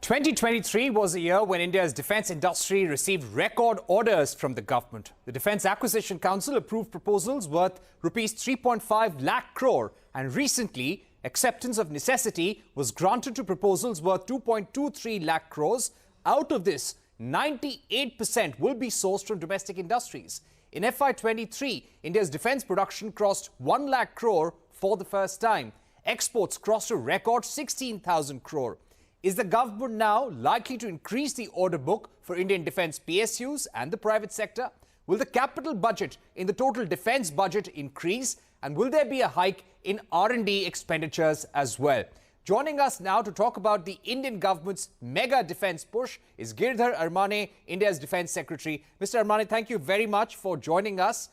2023 was a year when India's defence industry received record orders from the government. The Defence Acquisition Council approved proposals worth rupees 3.5 lakh crore, and recently acceptance of necessity was granted to proposals worth 2.23 lakh crores. Out of this, 98% will be sourced from domestic industries. In FY23, India's defence production crossed 1 lakh crore for the first time. Exports crossed a record 16,000 crore. Is the government now likely to increase the order book for Indian defence PSUs and the private sector? Will the capital budget in the total defence budget increase? And will there be a hike in R&D expenditures as well? Joining us now to talk about the Indian government's mega defence push is Giridhar Aramane, India's Defence Secretary. Mr. Aramane, thank you very much for joining us.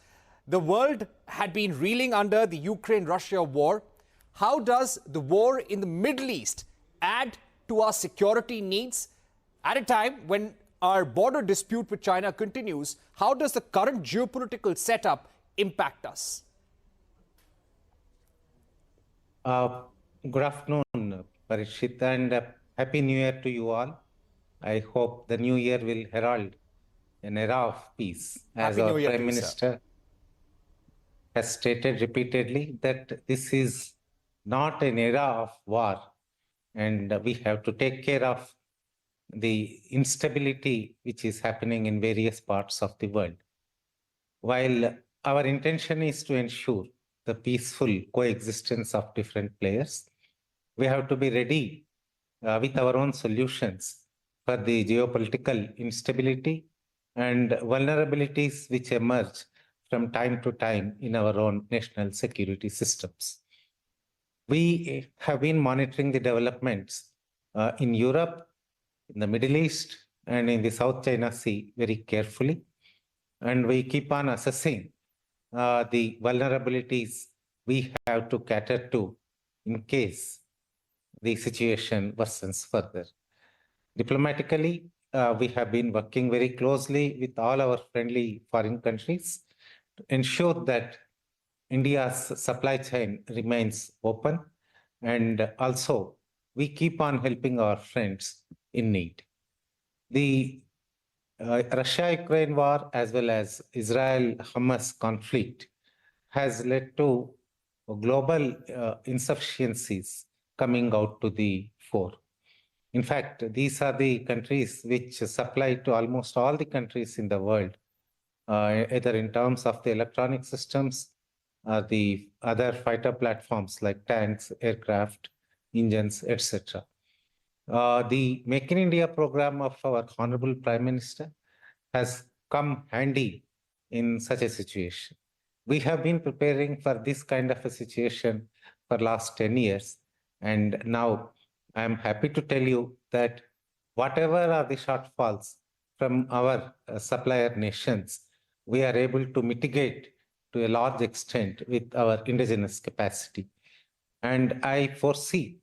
The world had been reeling under the Ukraine-Russia war. How does the war in the Middle East add to our security needs at a time when our border dispute with China continues? How does the current geopolitical setup impact us? Good afternoon, Parishit, and Happy New Year to you all. I hope the new year will herald an era of peace. As our Prime Minister has stated repeatedly that this is not an era of war, and we have to take care of the instability which is happening in various parts of the world. While our intention is to ensure the peaceful coexistence of different players, we have to be ready with our own solutions for the geopolitical instability and vulnerabilities which emerge from time to time in our own national security systems. We have been monitoring the developments in Europe, in the Middle East, and in the South China Sea very carefully. And we keep on assessing the vulnerabilities we have to cater to in case the situation worsens further. Diplomatically, we have been working very closely with all our friendly foreign countries to ensure that India's supply chain remains open, and also we keep on helping our friends in need. The Russia-Ukraine war as well as Israel-Hamas conflict has led to global insufficiencies coming out to the fore. In fact, these are the countries which supply to almost all the countries in the world, either in terms of the electronic systems, the other fighter platforms like tanks, aircraft, engines, etc. The Make in India program of our Honorable Prime Minister has come handy in such a situation. We have been preparing for this kind of a situation for last 10 years. And now I am happy to tell you that whatever are the shortfalls from our supplier nations, we are able to mitigate to a large extent with our indigenous capacity. And I foresee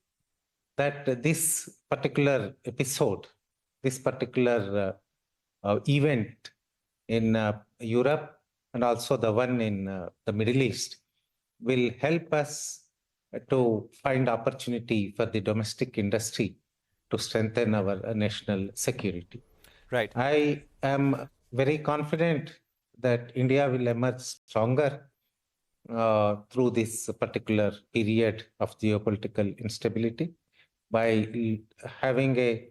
that this particular episode, this particular event in Europe and also the one in the Middle East will help us to find opportunity for the domestic industry to strengthen our national security. Right. I am very confident that India will emerge stronger through this particular period of geopolitical instability by having a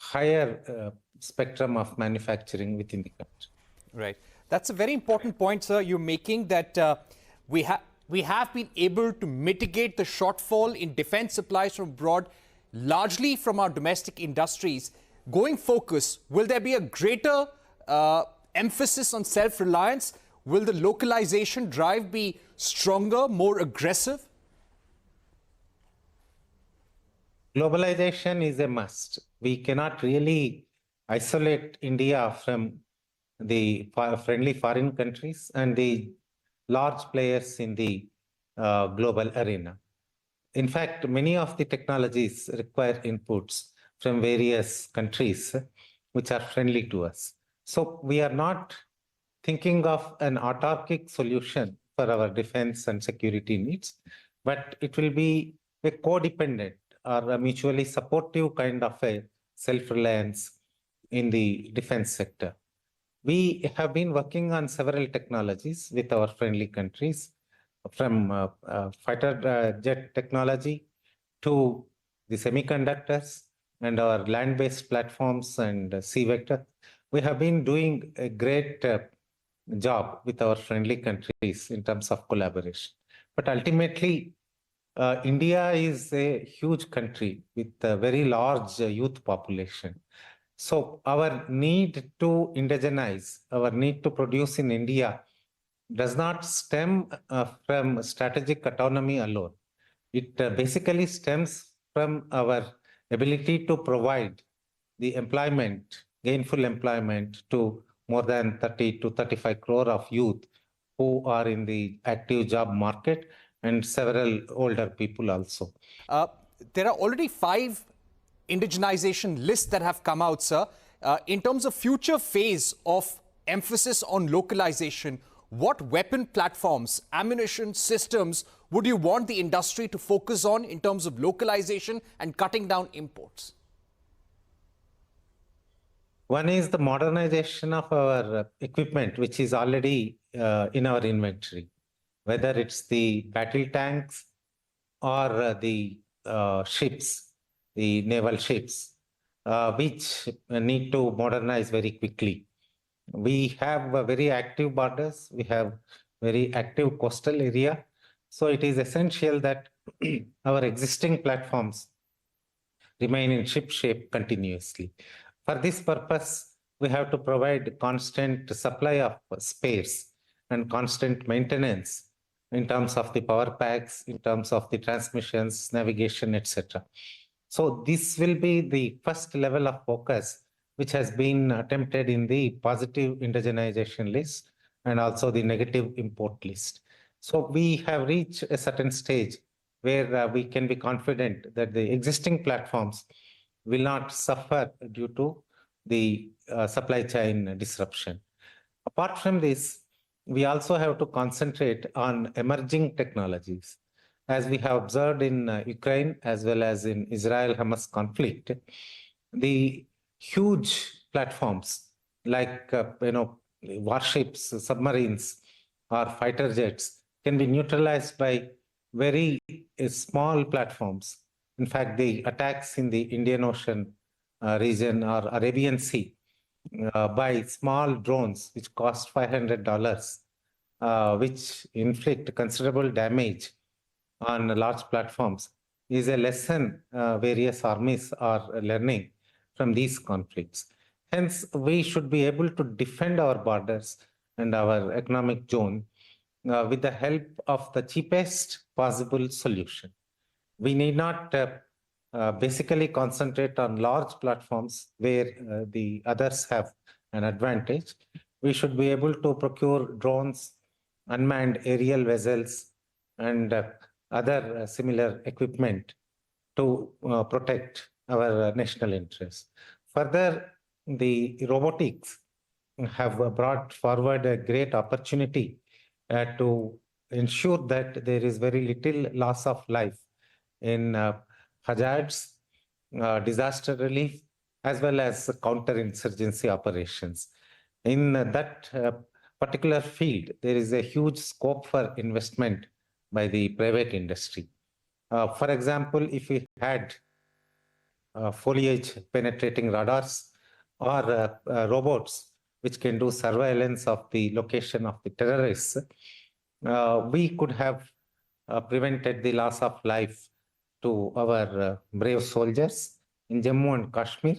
higher spectrum of manufacturing within the country. Right. That's a very important point, sir, you're making, that we have been able to mitigate the shortfall in defense supplies from abroad, largely from our domestic industries. Going focus, will there be a greater emphasis on self-reliance? Will the localization drive be stronger, more aggressive? Globalization is a must. We cannot really isolate India from the friendly foreign countries and the large players in the global arena. In fact, many of the technologies require inputs from various countries which are friendly to us. So we are not thinking of an autarkic solution for our defense and security needs, but it will be a codependent or a mutually supportive kind of a self-reliance in the defense sector. We have been working on several technologies with our friendly countries, from fighter jet technology to the semiconductors and our land-based platforms and sea vector. We have been doing a great job with our friendly countries in terms of collaboration. But ultimately, India is a huge country with a very large youth population. So our need to indigenize, our need to produce in India does not stem from strategic autonomy alone. It basically stems from our ability to provide the employment, gainful employment to more than 30 to 35 crore of youth who are in the active job market and several older people also. There are already 5 indigenization lists that have come out, sir. In terms of future phase of emphasis on localization, what weapon platforms, ammunition systems would you want the industry to focus on in terms of localization and cutting down imports? One is the modernization of our equipment, which is already in our inventory, whether it's the battle tanks or the ships, the naval ships, which need to modernize very quickly. We have very active borders, we have very active coastal area. So it is essential that our existing platforms remain in ship shape continuously. For this purpose, we have to provide constant supply of spares and constant maintenance in terms of the power packs, in terms of the transmissions, navigation, etc. So this will be the first level of focus which has been attempted in the positive indigenization list and also the negative import list. So we have reached a certain stage where we can be confident that the existing platforms will not suffer due to the supply chain disruption. Apart from this, we also have to concentrate on emerging technologies. As we have observed in Ukraine as well as in Israel-Hamas conflict, the huge platforms like warships, submarines, or fighter jets can be neutralized by very small platforms. In fact, the attacks in the Indian Ocean region or Arabian Sea by small drones, which cost $500, which inflict considerable damage on large platforms, is a lesson various armies are learning from these conflicts. Hence, we should be able to defend our borders and our economic zone with the help of the cheapest possible solution. We need not basically concentrate on large platforms where the others have an advantage. We should be able to procure drones, unmanned aerial vessels, and other similar equipment to protect our national interests. Further, the robotics have brought forward a great opportunity to ensure that there is very little loss of life in hazards, disaster relief, as well as counterinsurgency operations. In that particular field, there is a huge scope for investment by the private industry. For example, if we had foliage penetrating radars or robots which can do surveillance of the location of the terrorists, we could have prevented the loss of life to our brave soldiers in Jammu and Kashmir.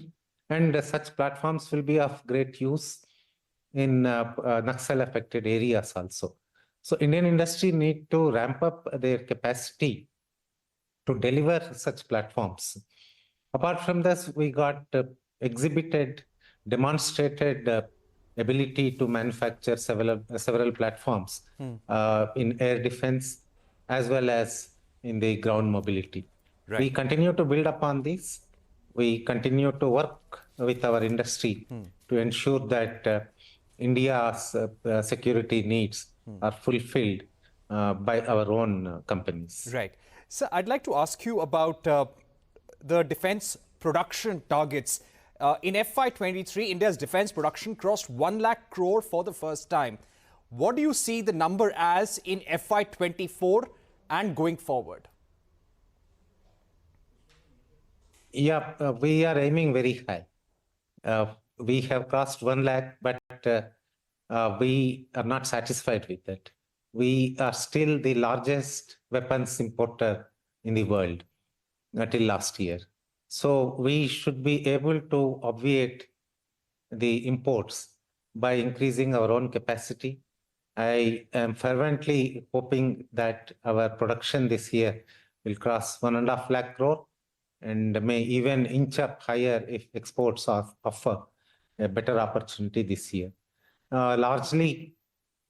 And such platforms will be of great use in Naxal-affected areas also. So Indian industry need to ramp up their capacity to deliver such platforms. Apart from this, we got demonstrated ability to manufacture several platforms in air defense as well as in the ground mobility. Right. We continue to build upon this. We continue to work with our industry to ensure that India's security needs are fulfilled by our own companies. Right. So I'd like to ask you about the defense production targets. In FY23, India's defense production crossed 1 lakh crore for the first time. What do you see the number as in FY24 and going forward? Yeah, we are aiming very high. We have crossed 1 lakh, but we are not satisfied with it. We are still the largest weapons importer in the world until last year. So we should be able to obviate the imports by increasing our own capacity. I am fervently hoping that our production this year will cross 1.5 lakh crore and may even inch up higher if exports offer a better opportunity this year. Largely,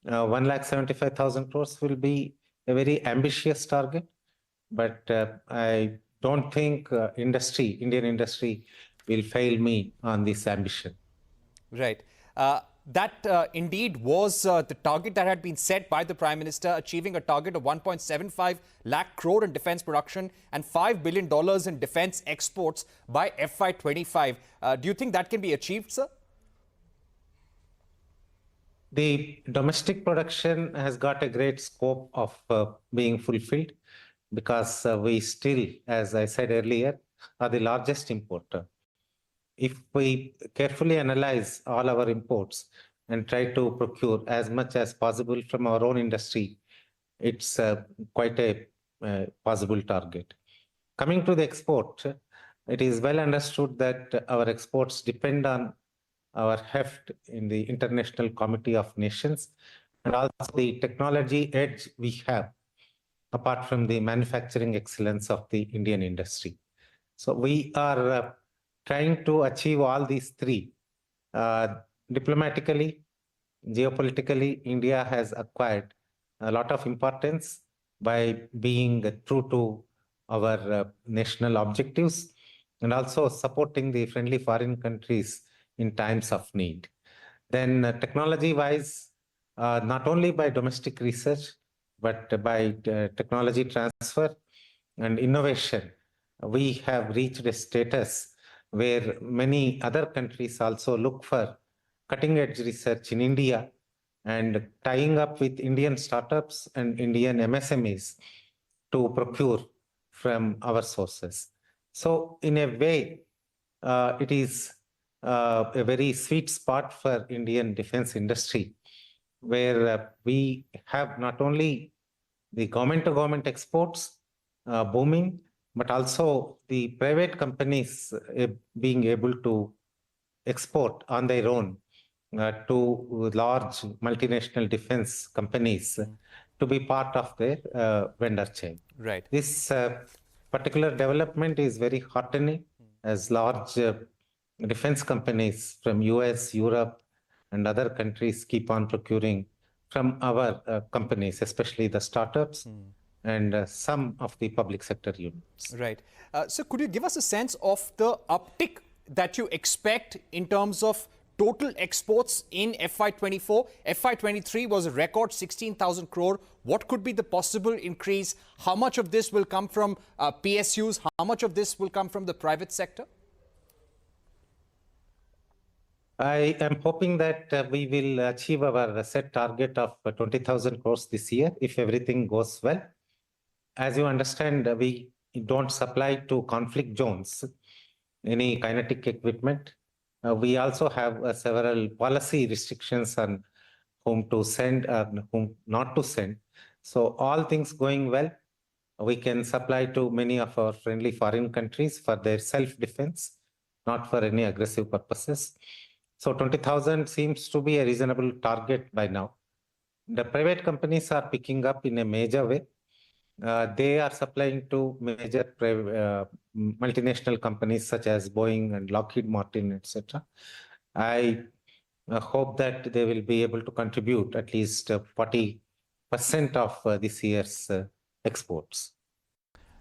1,75,000 crores will be a very ambitious target, but I don't think Indian industry will fail me on this ambition. Right. That indeed was the target that had been set by the Prime Minister, achieving a target of 1.75 lakh crore in defense production and $5 billion in defense exports by FY25. Do you think that can be achieved, sir? The domestic production has got a great scope of being fulfilled because we still, as I said earlier, are the largest importer. If we carefully analyze all our imports and try to procure as much as possible from our own industry, it's quite a possible target. Coming to the export, it is well understood that our exports depend on our heft in the International Committee of Nations and also the technology edge we have, apart from the manufacturing excellence of the Indian industry. So we are trying to achieve all these three. Diplomatically, geopolitically, India has acquired a lot of importance by being true to our national objectives and also supporting the friendly foreign countries in times of need. Then technology-wise, not only by domestic research, but by technology transfer and innovation, we have reached a status where many other countries also look for cutting-edge research in India and tying up with Indian startups and Indian MSMEs to procure from our sources. So in a way, it is a very sweet spot for Indian defense industry, where we have not only the government-to-government exports booming, but also the private companies being able to export on their own to large multinational defense companies to be part of their vendor chain. Right. This particular development is very heartening as large defense companies from US, Europe, and other countries keep on procuring from our companies, especially the startups and some of the public sector units. Right. So could you give us a sense of the uptick that you expect in terms of total exports in FY24? FY23 was a record 16,000 crore. What could be the possible increase? How much of this will come from PSUs? How much of this will come from the private sector? I am hoping that we will achieve our set target of 20,000 crores this year if everything goes well. As you understand, we don't supply to conflict zones any kinetic equipment. We also have several policy restrictions on whom to send and whom not to send. So all things going well, we can supply to many of our friendly foreign countries for their self-defense, not for any aggressive purposes. So 20,000 seems to be a reasonable target by now. The private companies are picking up in a major way. They are supplying to major multinational companies such as Boeing and Lockheed Martin, etc. I hope that they will be able to contribute at least 40% of this year's exports.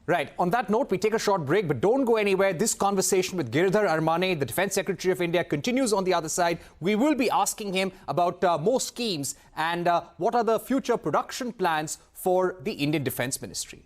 Right. On that note, we take a short break, but don't go anywhere. This conversation with Giridhar Aramane, the Defense Secretary of India, continues on the other side. We will be asking him about more schemes and what are the future production plans for the Indian Defense Ministry.